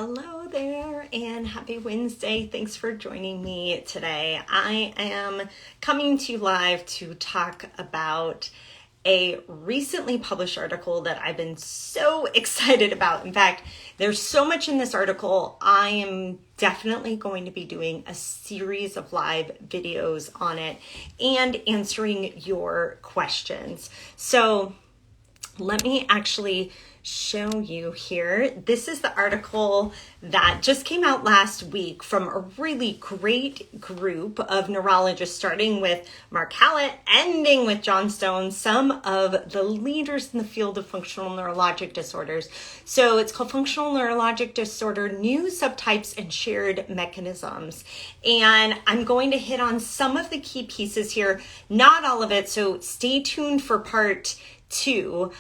Hello there and happy Wednesday. Thanks for joining me today. I am coming to you live to talk about a recently published article that I've been so excited about. In fact, there's so much in this article, I am definitely going to be doing a series of live videos on it and answering your questions. So let me actually show you here. This is the article that just came out last week from a really great group of neurologists, starting with Mark Hallet, ending with John Stone, some of the leaders in the field of functional neurologic disorders. So it's called Functional Neurologic Disorder, New Subtypes and Shared Mechanisms. And I'm going to hit on some of the key pieces here, not all of it, so stay tuned for part 2.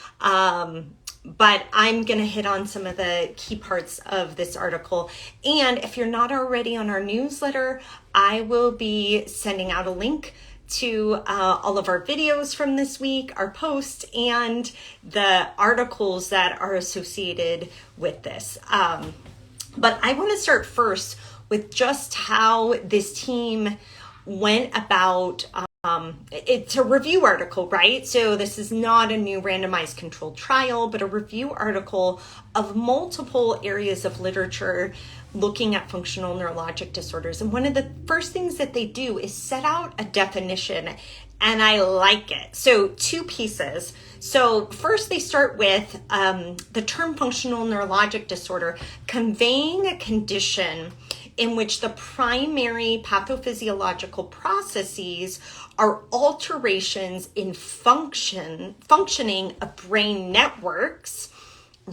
But I'm going to hit on some of the key parts of this article. And if you're not already on our newsletter, I will be sending out a link to all of our videos from this week, our posts, and the articles that are associated with this. But I want to start first with just how this team went about it's a review article, right? So this is not a new randomized controlled trial, but a review article of multiple areas of literature looking at functional neurologic disorders. And one of the first things that they do is set out a definition, and I like it. So 2 pieces. So first they start with the term functional neurologic disorder conveying a condition in which the primary pathophysiological processes are alterations in functioning of brain networks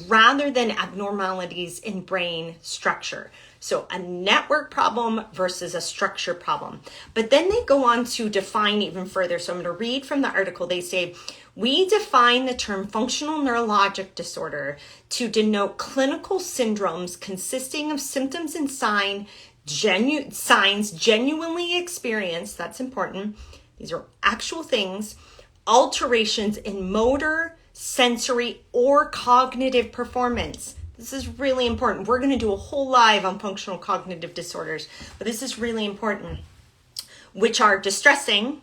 rather than abnormalities in brain structure. So a network problem versus a structure problem. But then they go on to define even further. So I'm going to read from the article. They say, we define the term functional neurologic disorder to denote clinical syndromes consisting of symptoms and signs genuinely experienced, that's important, these are actual things, alterations in motor, sensory, or cognitive performance. This is really important. We're going to do a whole live on functional cognitive disorders, but this is really important, which are distressing,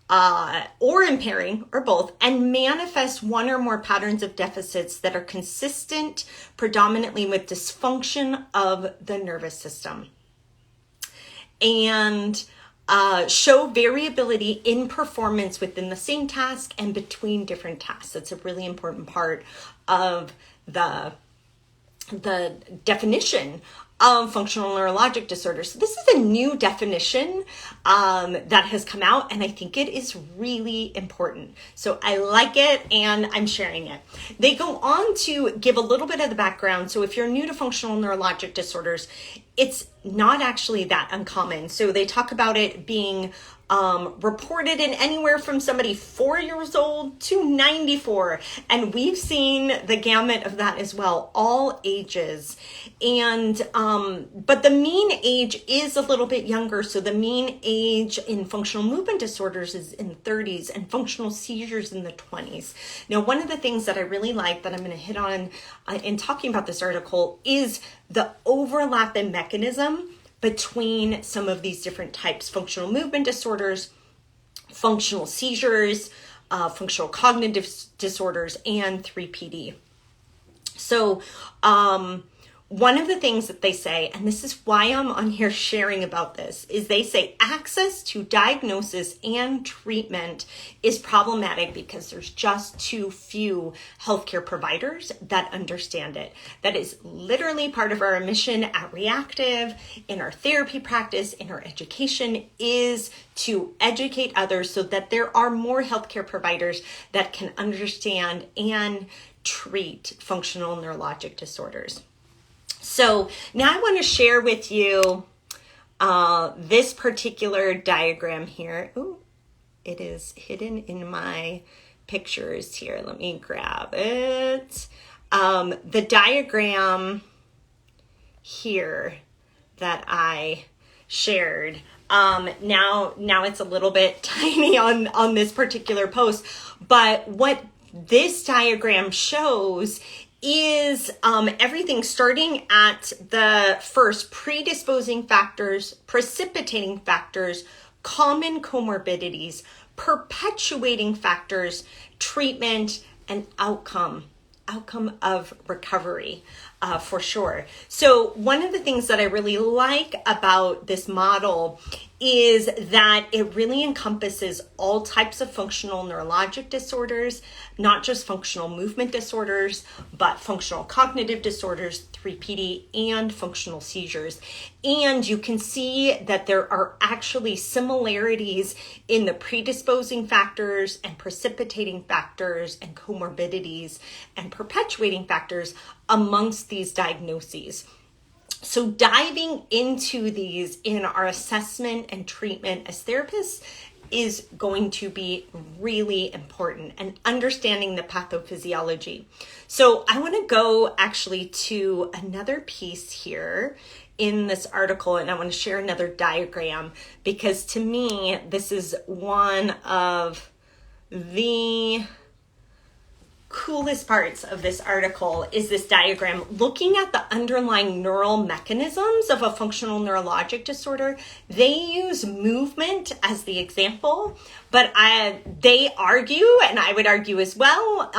or impairing, or both, and manifest one or more patterns of deficits that are consistent predominantly with dysfunction of the nervous system, and show variability in performance within the same task and between different tasks. That's a really important part of the definition of functional neurologic disorder. So this is a new definition that has come out, and I think it is really important. So I like it, and I'm sharing it. They go on to give a little bit of the background. So if you're new to functional neurologic disorders, it's not actually that uncommon. So they talk about it being reported in anywhere from somebody 4 years old to 94. And we've seen the gamut of that as well, all ages. And, but the mean age is a little bit younger. So the mean age in functional movement disorders is in the 30s and functional seizures in the 20s. Now, one of the things that I really like that I'm going to hit on in talking about this article is the overlap in mechanism between some of these different types: functional movement disorders, functional seizures, functional cognitive disorders, and 3PD. So one of the things that they say, and this is why I'm on here sharing about this, is they say access to diagnosis and treatment is problematic because there's just too few healthcare providers that understand it. That is literally part of our mission at Re+active, in our therapy practice, in our education, is to educate others so that there are more healthcare providers that can understand and treat functional neurologic disorders. So now I want to share with you this particular diagram here. Ooh, it is hidden in my pictures here. Let me grab it. The diagram here that I shared. Now it's a little bit tiny on this particular post, but what this diagram shows is everything starting at the first predisposing factors, precipitating factors, common comorbidities, perpetuating factors, treatment, and outcome of recovery, for sure. So one of the things that I really like about this model is that it really encompasses all types of functional neurologic disorders, not just functional movement disorders, but functional cognitive disorders, 3PD, and functional seizures. And you can see that there are actually similarities in the predisposing factors and precipitating factors and comorbidities and perpetuating factors amongst these diagnoses. So diving into these in our assessment and treatment as therapists is going to be really important, and understanding the pathophysiology. So I want to go actually to another piece here in this article, and I want to share another diagram, because to me, this is one of the coolest parts of this article is this diagram looking at the underlying neural mechanisms of a functional neurologic disorder. They use movement as the example, but they argue, and I would argue as well,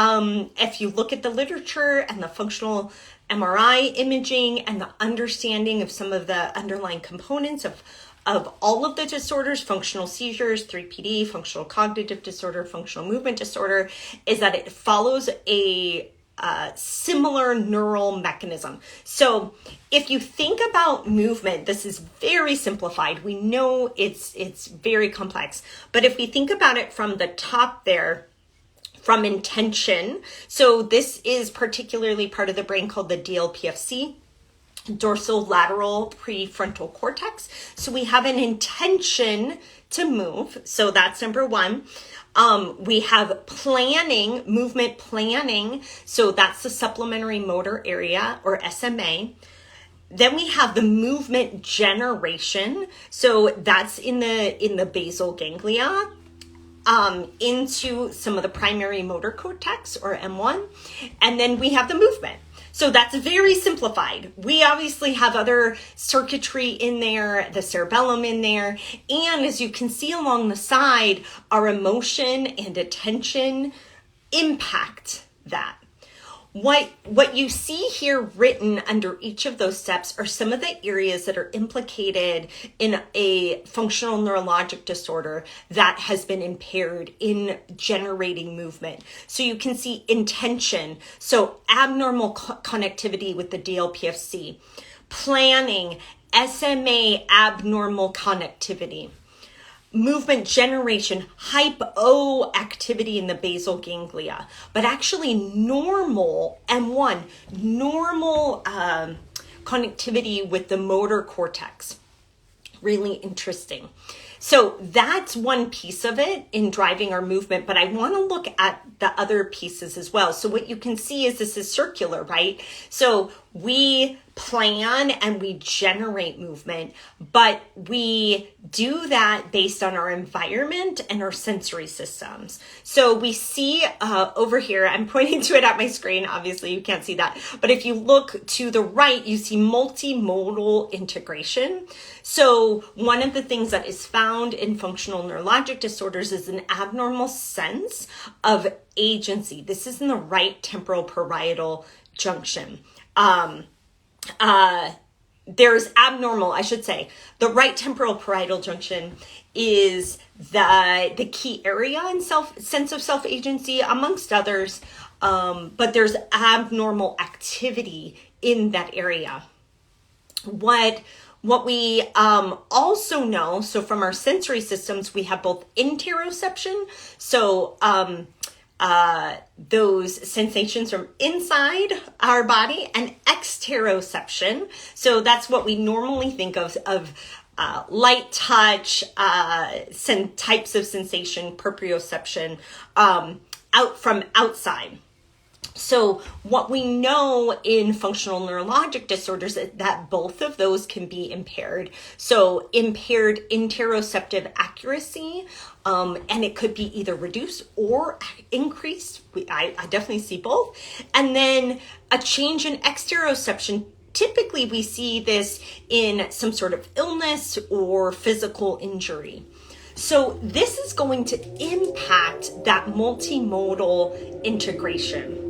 if you look at the literature and the functional MRI imaging and the understanding of some of the underlying components of all of the disorders, functional seizures, 3PD, functional cognitive disorder, functional movement disorder, is that it follows a similar neural mechanism. So if you think about movement, this is very simplified. We know it's very complex, but if we think about it from the top there, from intention, so this is particularly part of the brain called the DLPFC, dorsolateral prefrontal cortex. So we have an intention to move. So that's number one. We have planning, movement planning. So that's the supplementary motor area, or SMA. Then we have the movement generation. So that's in the basal ganglia, into some of the primary motor cortex, or M1. And then we have the movement. So that's very simplified. We obviously have other circuitry in there, the cerebellum in there. And as you can see along the side, our emotion and attention impact that. What you see here written under each of those steps are some of the areas that are implicated in a functional neurologic disorder that has been impaired in generating movement. So you can see intention, so abnormal connectivity with the DLPFC, planning, SMA abnormal connectivity, movement generation, hypoactivity in the basal ganglia, but actually normal M1, normal connectivity with the motor cortex. Really interesting. So that's one piece of it in driving our movement, but I want to look at the other pieces as well. So what you can see is this is circular, right? So we plan and we generate movement, but we do that based on our environment and our sensory systems. So we see over here, I'm pointing to it at my screen, obviously you can't see that, but if you look to the right, you see multimodal integration. So one of the things that is found in functional neurologic disorders is an abnormal sense of agency. This is in the right temporal parietal junction. There's abnormal, I should say, the right temporal parietal junction is the key area in sense of self-agency, amongst others, but there's abnormal activity in that area. What we also know, so from our sensory systems, we have both interoception, so those sensations from inside our body, and exteroception. So that's what we normally think of light touch, types of sensation, proprioception, out from outside. So what we know in functional neurologic disorders is that both of those can be impaired. So impaired interoceptive accuracy, and it could be either reduced or increased. I definitely see both. And then a change in exteroception. Typically we see this in some sort of illness or physical injury. So this is going to impact that multimodal integration.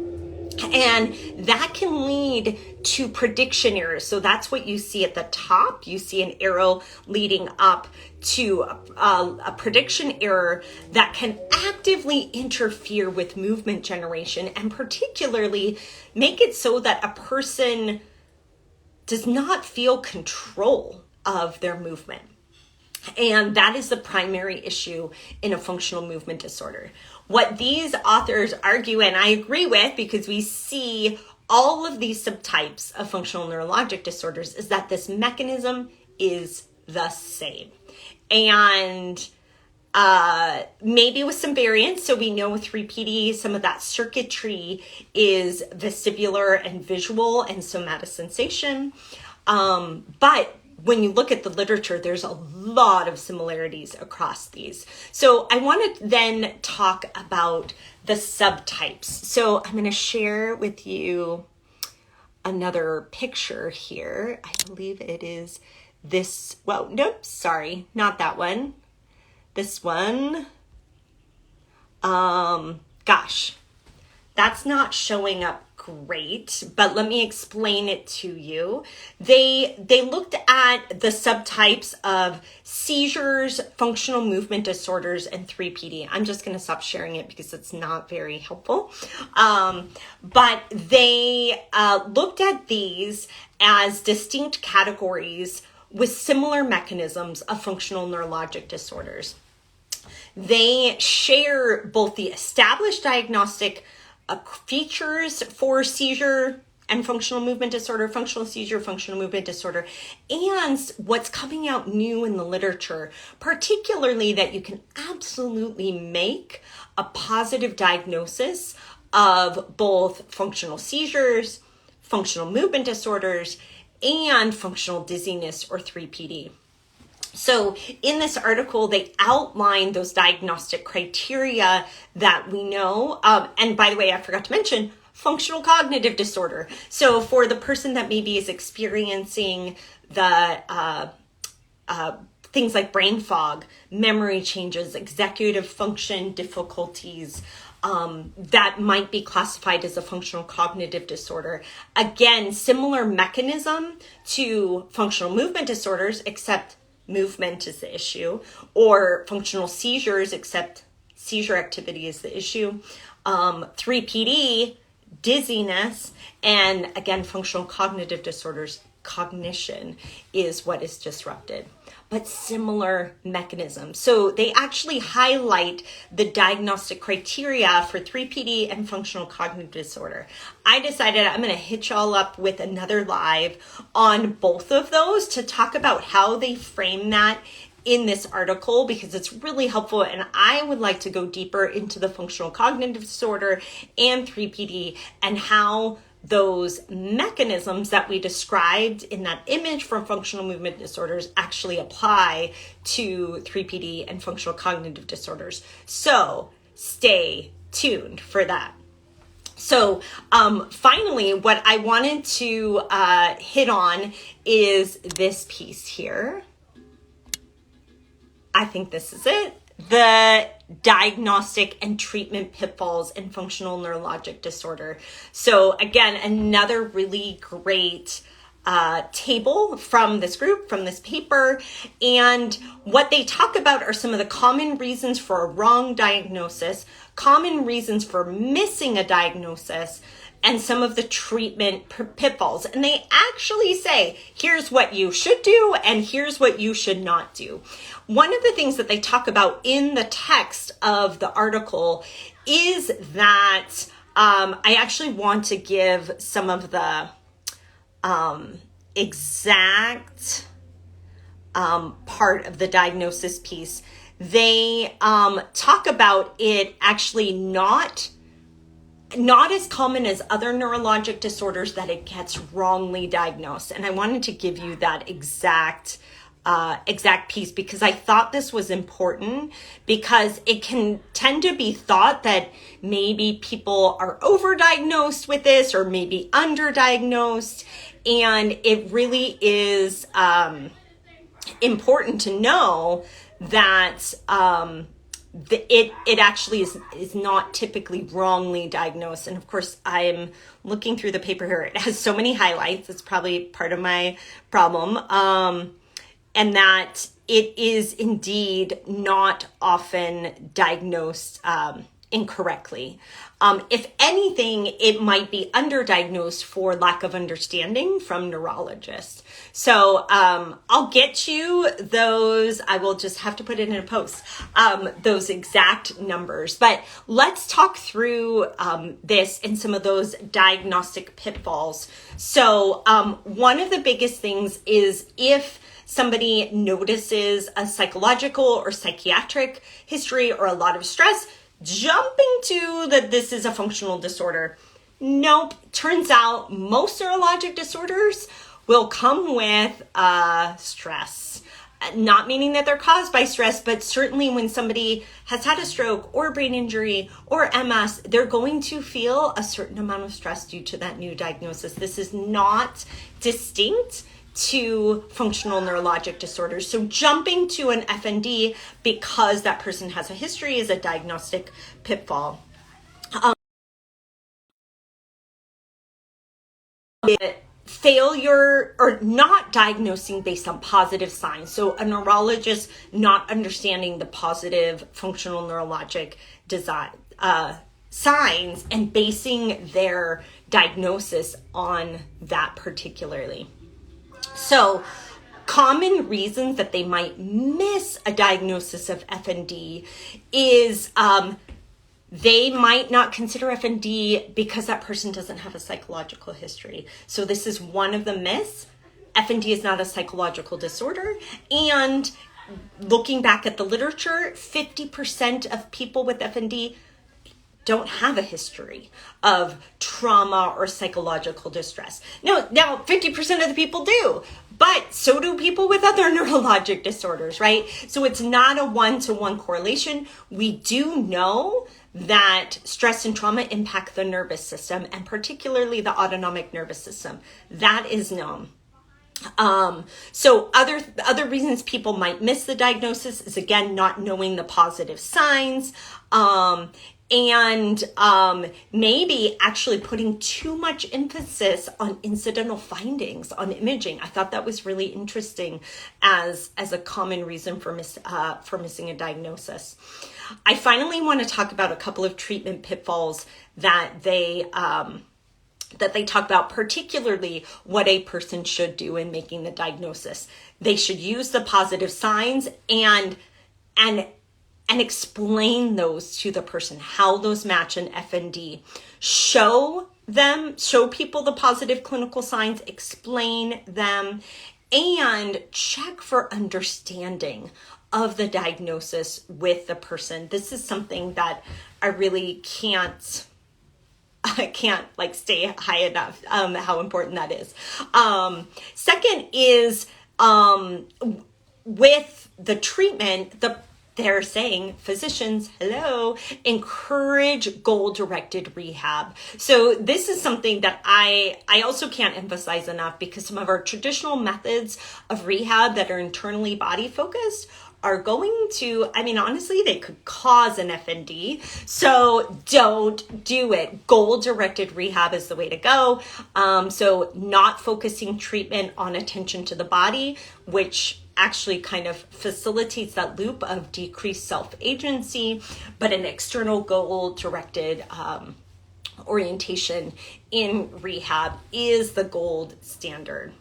And that can lead to prediction errors. So that's what you see at the top. You see an arrow leading up to a prediction error that can actively interfere with movement generation, and particularly make it so that a person does not feel control of their movement. And that is the primary issue in a functional movement disorder. What these authors argue, and I agree with because we see all of these subtypes of functional neurologic disorders, is that this mechanism is the same. And maybe with some variance. So we know with 3PD, some of that circuitry is vestibular and visual and somatosensation. But when you look at the literature, there's a lot of similarities across these. So I want to then talk about the subtypes. So I'm going to share with you another picture here. I believe it is this. Well, nope, sorry, not that one. This one. Gosh, that's not showing up great, but let me explain it to you. They looked at the subtypes of seizures, functional movement disorders, and 3PD. I'm just going to stop sharing it because it's not very helpful. But they looked at these as distinct categories with similar mechanisms of functional neurologic disorders. They share both the established diagnostic features for seizure and functional movement disorder, functional seizure, functional movement disorder, and what's coming out new in the literature, particularly that you can absolutely make a positive diagnosis of both functional seizures, functional movement disorders, and functional dizziness or 3PD. So in this article, they outline those diagnostic criteria that we know. And by the way, I forgot to mention functional cognitive disorder. So for the person that maybe is experiencing the things like brain fog, memory changes, executive function difficulties, that might be classified as a functional cognitive disorder. Again, similar mechanism to functional movement disorders, except movement is the issue, or functional seizures, except seizure activity is the issue. 3PD, dizziness, and again, functional cognitive disorders, cognition is what is disrupted, but similar mechanisms. So they actually highlight the diagnostic criteria for 3PD and functional cognitive disorder. I decided I'm going to hit y'all up with another live on both of those to talk about how they frame that in this article, because it's really helpful. And I would like to go deeper into the functional cognitive disorder and 3PD and how those mechanisms that we described in that image from functional movement disorders actually apply to 3PD and functional cognitive disorders. So stay tuned for that. So finally, what I wanted to hit on is this piece here. I think this is it. The diagnostic and treatment pitfalls in functional neurologic disorder. So again, another really great table from this group, from this paper. And what they talk about are some of the common reasons for a wrong diagnosis, common reasons for missing a diagnosis, and some of the treatment pitfalls. And they actually say, here's what you should do and here's what you should not do. One of the things that they talk about in the text of the article is that I actually want to give some of the exact part of the diagnosis piece. They talk about it actually not not as common as other neurologic disorders that it gets wrongly diagnosed. And I wanted to give you that exact piece because I thought this was important, because it can tend to be thought that maybe people are overdiagnosed with this or maybe underdiagnosed. And it really is important to know that it actually is not typically wrongly diagnosed. And of course, I'm looking through the paper here. It has so many highlights. It's probably part of my problem. And that it is indeed not often diagnosed incorrectly. If anything, it might be underdiagnosed for lack of understanding from neurologists. So I'll get you those. I will just have to put it in a post, those exact numbers. But let's talk through this and some of those diagnostic pitfalls. So one of the biggest things is if somebody notices a psychological or psychiatric history or a lot of stress, jumping to that this is a functional disorder. Nope. Turns out most neurologic disorders will come with stress. Not meaning that they're caused by stress, but certainly when somebody has had a stroke or brain injury or MS, they're going to feel a certain amount of stress due to that new diagnosis. This is not distinct to functional neurologic disorders. So jumping to an FND because that person has a history is a diagnostic pitfall. Failure or not diagnosing based on positive signs. So a neurologist not understanding the positive functional neurologic signs and basing their diagnosis on that particularly. So common reasons that they might miss a diagnosis of FND is they might not consider FND because that person doesn't have a psychological history. So this is one of the myths. FND is not a psychological disorder. And looking back at the literature, 50% of people with FND don't have a history of trauma or psychological distress. Now 50% of the people do, but so do people with other neurologic disorders, right? So it's not a one-to-one correlation. We do know that stress and trauma impact the nervous system, and particularly the autonomic nervous system. That is known. So other reasons people might miss the diagnosis is, again, not knowing the positive signs, and maybe actually putting too much emphasis on incidental findings on imaging. I thought that was really interesting as a common reason for missing a diagnosis. I finally want to talk about a couple of treatment pitfalls that they talk about, particularly what a person should do in making the diagnosis. They should use the positive signs and explain those to the person, how those match an FND. Show people the positive clinical signs, explain them, and check for understanding of the diagnosis with the person. This is something that I really can't stay high enough, how important that is. Second is with the treatment, they're saying physicians, encourage goal-directed rehab. So this is something that I also can't emphasize enough, because some of our traditional methods of rehab that are internally body-focused are going to, honestly, they could cause an FND. So don't do it. Goal-directed rehab is the way to go. So not focusing treatment on attention to the body, which actually kind of facilitates that loop of decreased self-agency, but an external goal-directed orientation in rehab is the gold standard.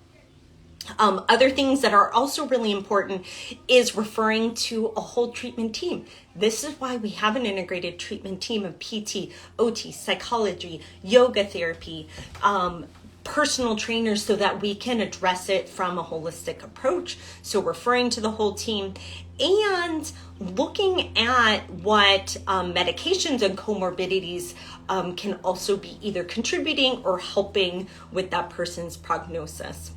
Other things that are also really important is referring to a whole treatment team. This is why we have an integrated treatment team of PT, OT, psychology, yoga therapy, personal trainers so that we can address it from a holistic approach. So referring to the whole team and looking at what medications and comorbidities can also be either contributing or helping with that person's prognosis.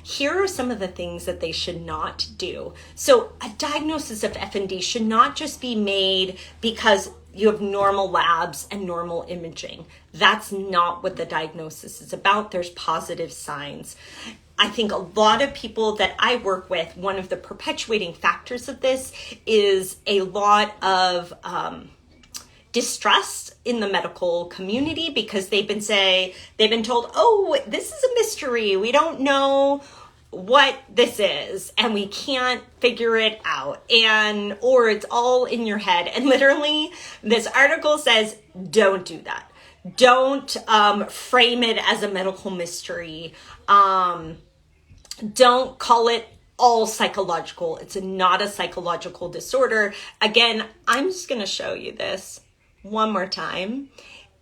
Here are some of the things that they should not do. So a diagnosis of FND should not just be made because you have normal labs and normal imaging. That's not what the diagnosis is about. There's positive signs. I think a lot of people that I work with, one of the perpetuating factors of this is a lot of distrust in the medical community because they've been told, oh, this is a mystery. We don't know what this is and we can't figure it out, or it's all in your head. And literally this article says, don't do that. Don't frame it as a medical mystery. Don't call it all psychological. It's not a psychological disorder. Again, I'm just going to show you this one more time,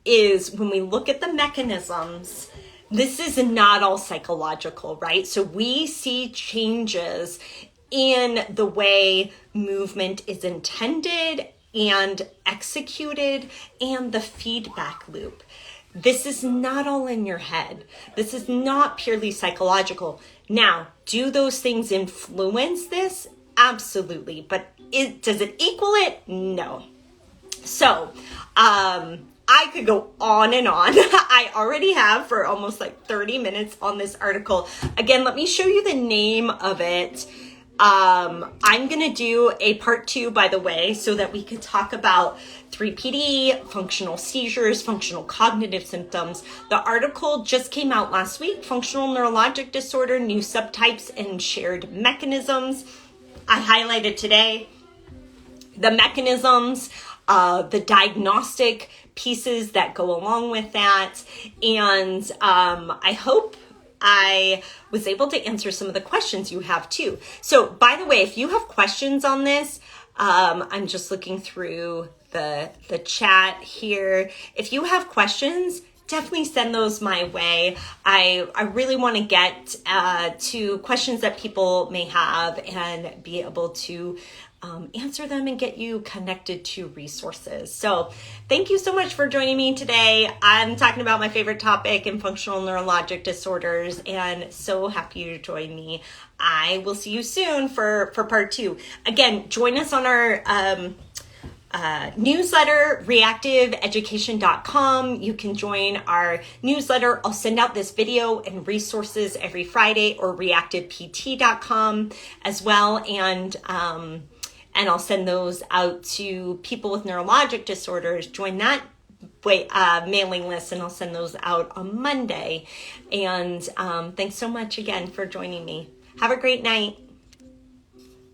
is when we look at the mechanisms, this is not all psychological, right? So we see changes in the way movement is intended and executed and the feedback loop. This is not all in your head. This is not purely psychological. Now, do those things influence this? Absolutely. But does it equal it? No. So, I could go on and on. I already have for almost like 30 minutes on this article. Again, let me show you the name of it. I'm going to do a part 2, by the way, so that we could talk about 3PD, functional seizures, functional cognitive symptoms. The article just came out last week, Functional Neurologic Disorder, New Subtypes and Shared Mechanisms. I highlighted today the mechanisms, the diagnostic pieces that go along with that. And I hope I was able to answer some of the questions you have too. So by the way, if you have questions on this, I'm just looking through the chat here. If you have questions, definitely send those my way. I really want to get to questions that people may have and be able to answer them and get you connected to resources. So thank you so much for joining me today. I'm talking about my favorite topic in functional neurologic disorders, and so happy you joined me. I will see you soon for part 2. Again, join us on our newsletter, reactiveeducation.com. You can join our newsletter. I'll send out this video and resources every Friday, or reactivept.com as well. And I'll send those out to people with neurologic disorders. Join that mailing list, and I'll send those out on Monday. And thanks so much again for joining me. Have a great night.